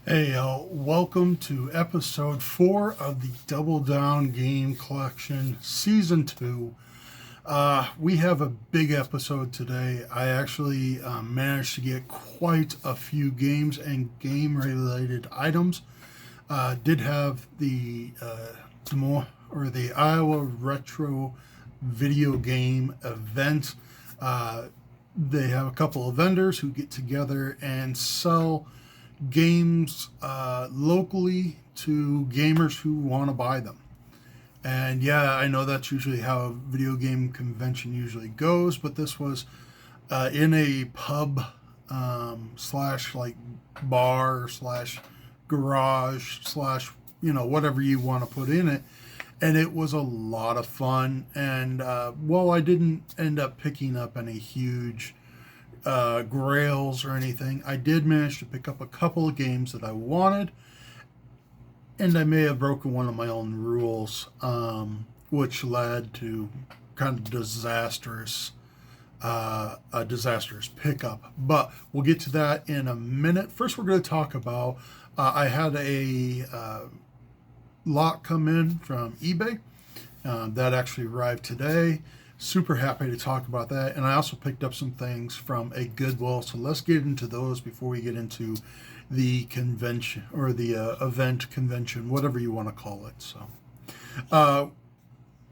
Hey, welcome to episode 4 of the Double Down Game Collection Season 2. We have a big episode today. I actually managed to get quite a few games and game-related items. Did have the the Iowa Retro Video Game event. They have a couple of vendors who get together and sell games locally to gamers who want to buy them. And yeah, I know that's usually how a video game convention usually goes, but this was in a pub slash like bar slash garage slash whatever you want to put in it. And it was a lot of fun. And while I didn't end up picking up any huge grails or anything, I did manage to pick up a couple of games that I wanted, and I may have broken one of my own rules, which led to kind of a disastrous pickup. But we'll get to that in a minute. First, we're going to talk about I had a lot come in from eBay that actually arrived today. Super happy to talk about that. And I also picked up some things from a Goodwill. So let's get into those before we get into the convention or the event convention, whatever you want to call it. So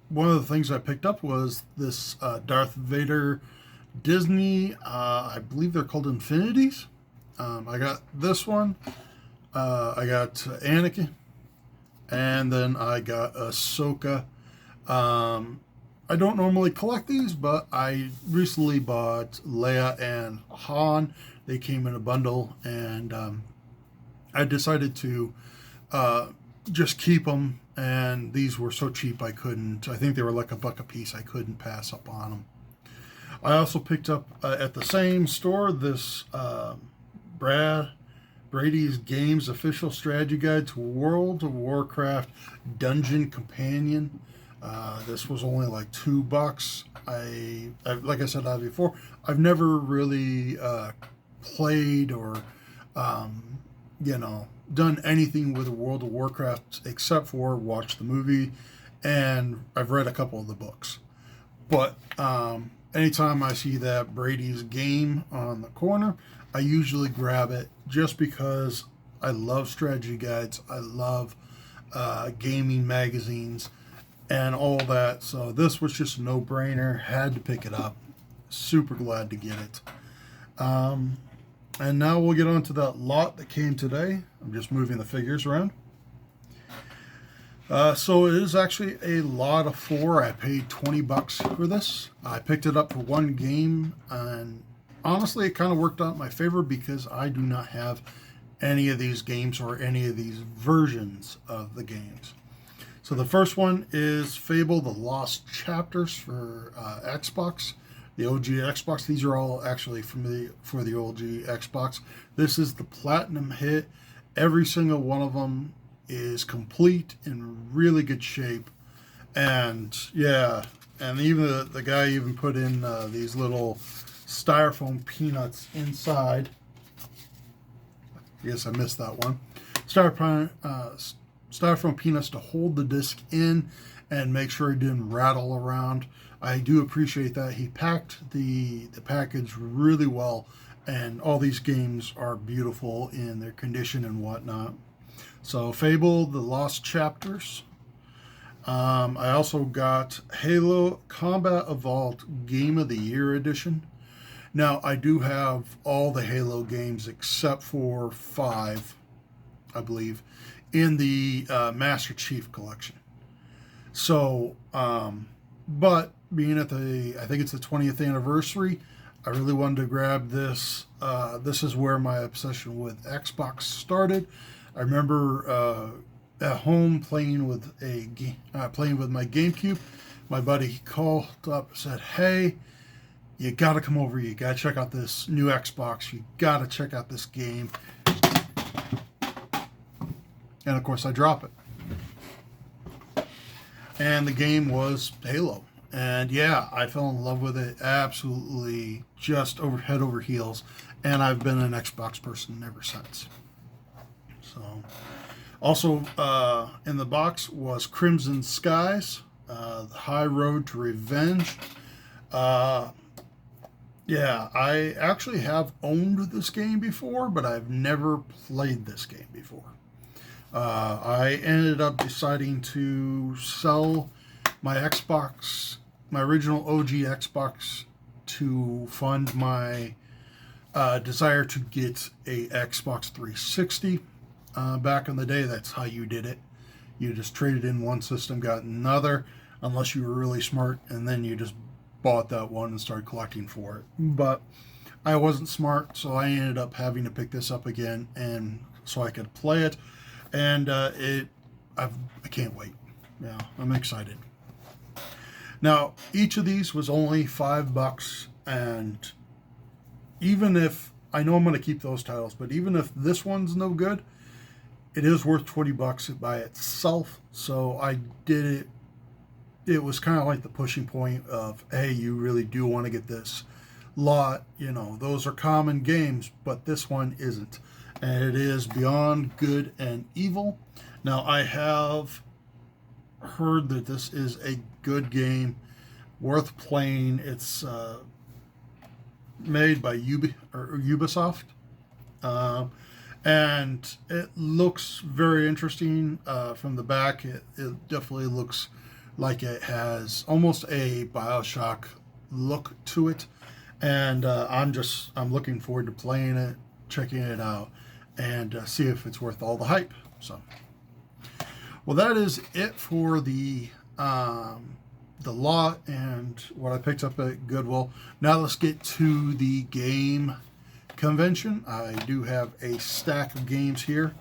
one of the things I picked up was this Darth Vader Disney, I believe they're called Infinities. I got this one. I got Anakin. And then I got Ahsoka. I don't normally collect these, but I recently bought Leia and Han. They came in a bundle, and I decided to just keep them. And these were so cheap I couldn't. I think they were like $1 a piece. I couldn't pass up on them. I also picked up at the same store this Brady's Games Official Strategy Guide to World of Warcraft Dungeon Companion. This was only like $2. I like I said before, I've never really played or done anything with World of Warcraft except for watch the movie, and I've read a couple of the books. But anytime I see that Brady's game on the corner, I usually grab it just because I love strategy guides. I love gaming magazines and all that. So this was just a no-brainer. Had to pick it up. Super glad to get it. And now we'll get on to that lot that came today. I'm just moving the figures around. So it is actually a lot of 4. I paid $20 for this. I picked it up for one game, and honestly, it kind of worked out in my favor because I do not have any of these games or any of these versions of the games. So the first one is Fable: The Lost Chapters for Xbox, the OG Xbox. These are all actually for the OG Xbox. This is the platinum hit. Every single one of them is complete, in really good shape. And yeah, and even the guy even put in these little styrofoam peanuts inside. I guess I missed that one. Styrofoam peanuts to hold the disc in and make sure it didn't rattle around. I do appreciate that. He packed the package really well, and all these games are beautiful in their condition and whatnot. So Fable: The Lost Chapters. I also got Halo Combat Evolved Game of the Year Edition. Now, I do have all the Halo games except for 5, I believe, in the Master Chief Collection. So, but being at I think it's the 20th anniversary, I really wanted to grab this. This is where my obsession with Xbox started. I remember at home playing with my GameCube. My buddy called up and said, "Hey, you got to come over. You got to check out this new Xbox. You got to check out this game." And of course, I drop it. And the game was Halo. And yeah, I fell in love with it absolutely, just over head over heels. And I've been an Xbox person ever since. So, also in the box was Crimson Skies, The High Road to Revenge. Yeah, I actually have owned this game before, but I've never played this game before. I ended up deciding to sell my Xbox, my original OG Xbox, to fund my desire to get a Xbox 360. Back in the day, that's how you did it. You just traded in one system, got another, unless you were really smart, and then you just bought that one and started collecting for it. But I wasn't smart, so I ended up having to pick this up again, and so I could play it. And I can't wait. Yeah, I'm excited. Now, each of these was only $5, and even if I know I'm going to keep those titles, but even if this one's no good, it is worth $20 by itself. So I did it. It was kind of like the pushing point of, hey, you really do want to get this lot. You know, those are common games, but this one isn't. And it is Beyond Good and Evil. Now, I have heard that this is a good game, worth playing. It's made by Ubisoft. And it looks very interesting from the back. It definitely looks like it has almost a BioShock look to it. And I'm looking forward to playing it, checking it out, and see if it's worth all the hype. So, well, that is it for the lot and what I picked up at Goodwill. Now let's get to the game convention. I do have a stack of games here,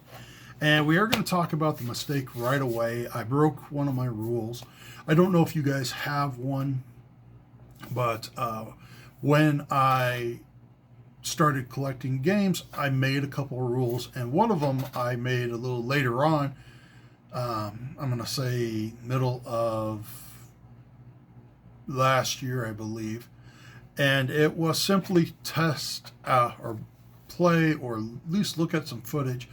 and we are going to talk about the mistake right away. I broke one of my rules. I don't know if you guys have one, but when I started collecting games, I made a couple of rules, and one of them I made a little later on. I'm going to say middle of last year, I believe. And it was simply test or play, or at least look at some footage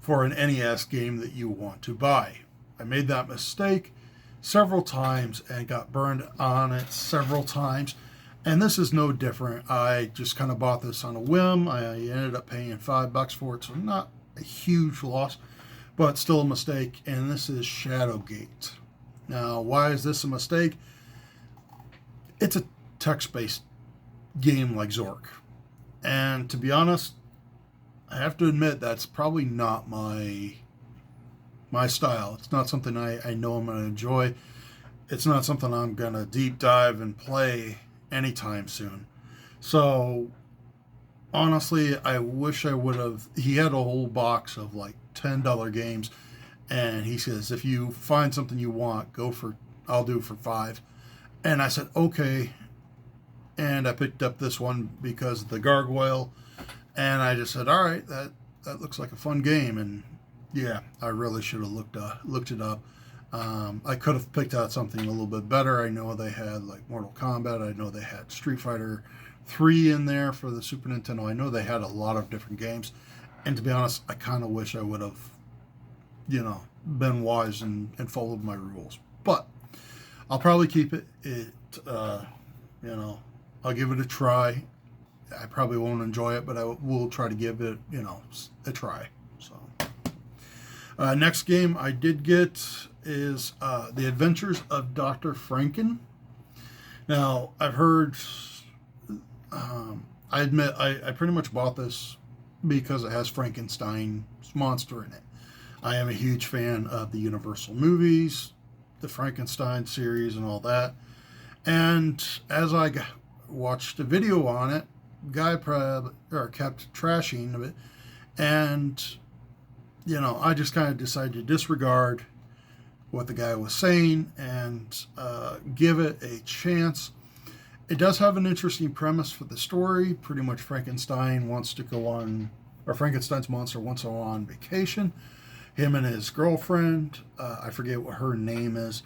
for an NES game that you want to buy. I made that mistake several times and got burned on it several times. And this is no different. I just kind of bought this on a whim. I ended up paying $5 for it, so not a huge loss, but still a mistake. And this is Shadowgate. Now, why is this a mistake? It's a text-based game like Zork. And to be honest, I have to admit that's probably not my style. It's not something I know I'm going to enjoy. It's not something I'm going to deep dive and play anytime soon. So honestly, I wish I would have. He had a whole box of like $10 games, and he says, if you find something you want, I'll do it for $5. And I said, okay. And I picked up this one because of the gargoyle, and I just said, all right, that looks like a fun game. And yeah, I really should have looked it up. I could have picked out something a little bit better. I know they had like Mortal Kombat. I know they had Street Fighter 3 in there for the Super Nintendo. I know they had a lot of different games. And to be honest, I kind of wish I would have, been wise and followed my rules. But I'll probably keep it. I'll give it a try. I probably won't enjoy it, but I will try to give it, a try. So, next game I did get is The Adventures of Dr. Franken. Now, I've heard, I admit, I pretty much bought this because it has Frankenstein's monster in it. I am a huge fan of the Universal movies, the Frankenstein series, and all that. And as I watched a video on it, guy kept trashing it, and I just kind of decided to disregard what the guy was saying and give it a chance. It does have an interesting premise for the story. Pretty much Frankenstein's monster wants to go on vacation. Him and his girlfriend, I forget what her name is,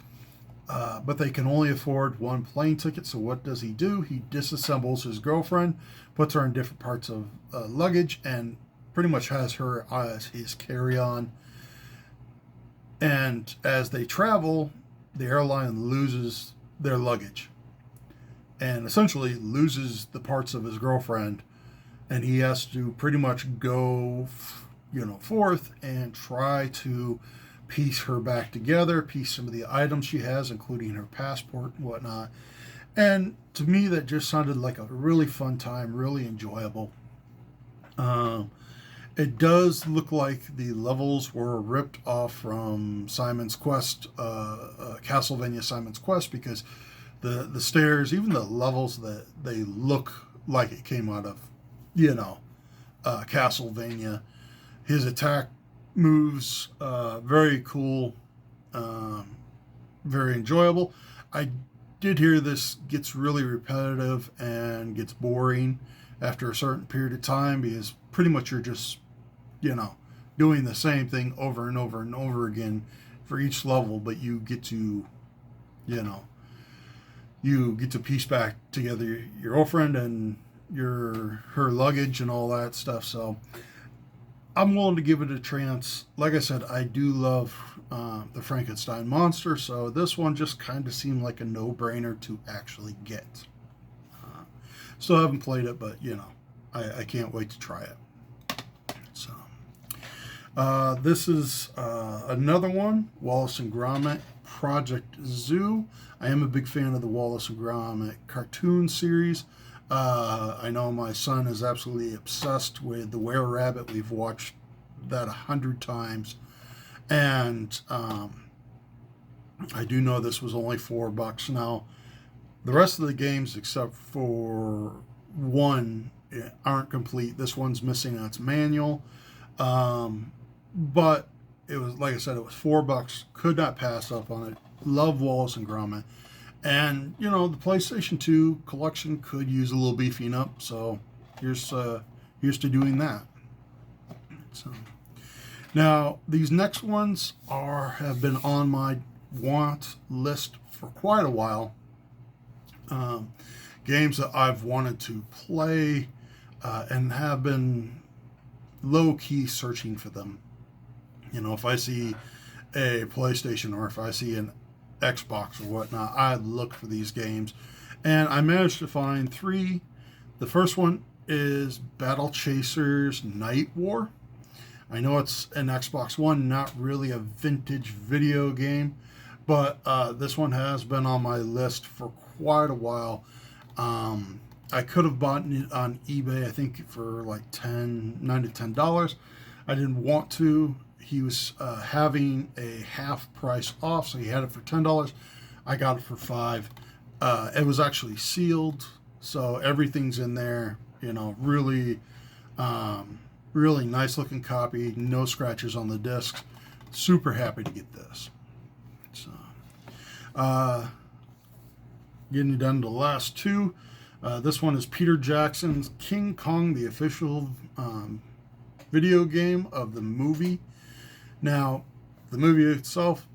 but they can only afford one plane ticket. So what does he do? He disassembles his girlfriend, puts her in different parts of luggage, and pretty much has her as his carry-on. And as they travel, the airline loses their luggage and essentially loses the parts of his girlfriend. And he has to pretty much go, forth and try to piece her back together, piece some of the items she has, including her passport and whatnot. And to me, that just sounded like a really fun time, really enjoyable. It does look like the levels were ripped off from Simon's Quest, Castlevania Simon's Quest, because the stairs, even the levels, that they look like it came out of, Castlevania. His attack moves, very cool, very enjoyable. I did hear this gets really repetitive and gets boring after a certain period of time, because pretty much you're just, doing the same thing over and over and over again for each level, but you get to, piece back together your girlfriend and her luggage and all that stuff. So I'm willing to give it a chance. Like I said, I do love the Frankenstein monster, so this one just kind of seemed like a no-brainer to actually get. Still haven't played it, but I can't wait to try it. So this is another one, Wallace and Gromit Project Zoo. I am a big fan of the Wallace and Gromit cartoon series. I know my son is absolutely obsessed with the Were-Rabbit. We've watched that 100 times. And I do know this was only $4. Now, the rest of the games, except for one, aren't complete. This one's missing its manual. But it was, like I said, it was $4. Could not pass up on it. Love Wallace and Gromit. And, the PlayStation 2 collection could use a little beefing up, so here's to doing that. So now, these next ones have been on my want list for quite a while. Games that I've wanted to play and have been low-key searching for them. If I see a PlayStation or if I see an Xbox or whatnot, I look for these games, and I managed to find 3. The first one is Battle Chasers Night War. I know it's an Xbox One, not really a vintage video game, but this one has been on my list for quite a while. I could have bought it on eBay, I think for like $9 to $10. I didn't want to. He was having a half price off, so he had it for $10. I got it for $5. It was actually sealed, so everything's in there. Really, really nice looking copy. No scratches on the discs. Super happy to get this. So, getting down to the last 2. This one is Peter Jackson's King Kong, the official video game of the movie. Now, the movie itself,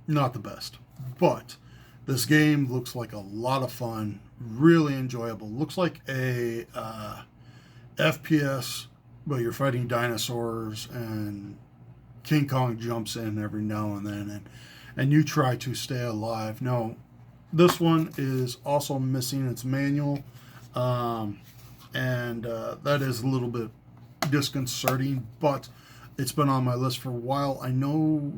not the best, but this game looks like a lot of fun, really enjoyable. Looks like a FPS, but you're fighting dinosaurs, and King Kong jumps in every now and then, and you try to stay alive. Now, this one is also missing its manual, and that is a little bit disconcerting, but it's been on my list for a while. I know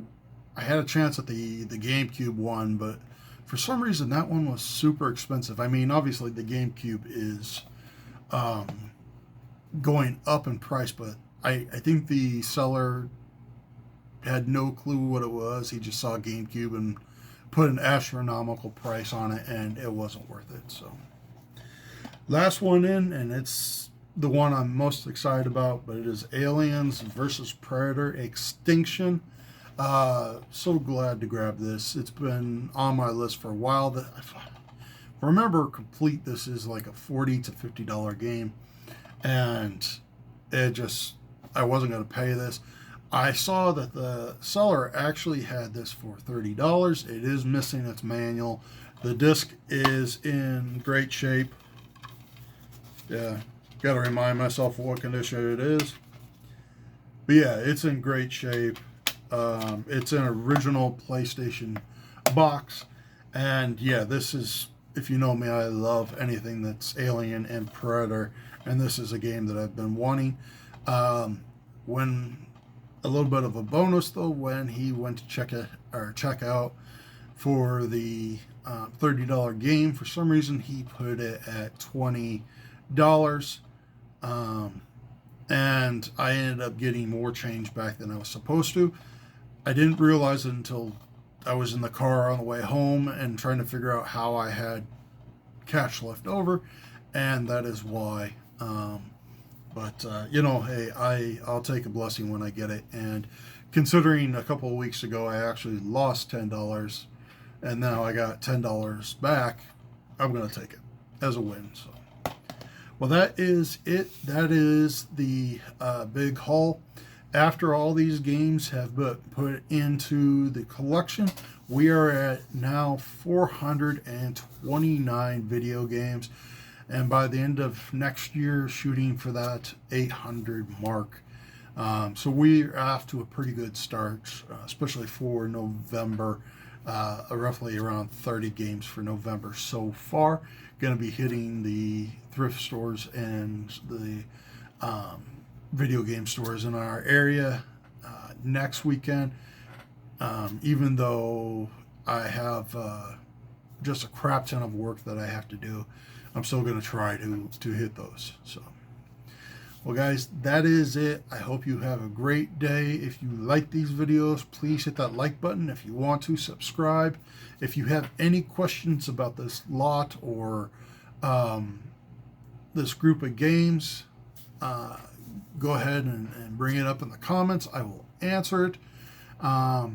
I had a chance at the GameCube one, but for some reason that one was super expensive. I mean, obviously the GameCube is going up in price, but I think the seller had no clue what it was. He just saw GameCube and put an astronomical price on it, and it wasn't worth it. So last one in, and it's the one I'm most excited about, but it is Aliens versus Predator Extinction. So glad to grab this. It's been on my list for a while. If I remember complete, this is like a $40 to $50 game, and I wasn't going to pay this. I saw that the seller actually had this for $30. It is missing its manual. The disc is in great shape. Yeah, got to remind myself what condition it is. But yeah, it's in great shape. It's an original PlayStation box. And yeah, this is, if you know me, I love anything that's Alien and Predator. And this is a game that I've been wanting. When a little bit of a bonus though, when he went to check out for the $30 game, for some reason he put it at $20. Um, and I ended up getting more change back than I was supposed to. I didn't realize it until I was in the car on the way home and trying to figure out how I had cash left over, and that is why. Hey, I'll take a blessing when I get it. And considering a couple of weeks ago I actually lost $10, and now I got $10 back, I'm gonna take it as a win. So. Well, that is it. That is the big haul. After all these games have been put into the collection, we are at now 429 video games. And by the end of next year, shooting for that 800 mark. So we're off to a pretty good start, especially for November. Roughly around 30 games for November so far. Going to be hitting the thrift stores and the video game stores in our area next weekend. Even though I have just a crap ton of work that I have to do, I'm still going to try to hit those. So, well, guys, that is it. I hope you have a great day. If you like these videos, please hit that like button. If you want to, subscribe. If you have any questions about this lot or this group of games, go ahead and bring it up in the comments. I will answer it. I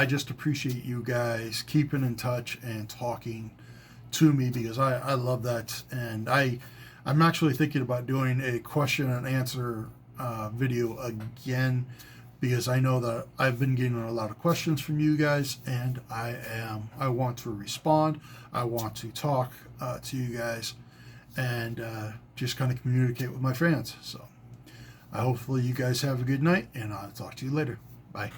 just appreciate you guys keeping in touch and talking to me, because I love that. And I'm actually thinking about doing a question and answer video again, because I know that I've been getting a lot of questions from you guys, and I want to respond. I want to talk to you guys and just kind of communicate with my fans. So hopefully you guys have a good night, and I'll talk to you later. Bye.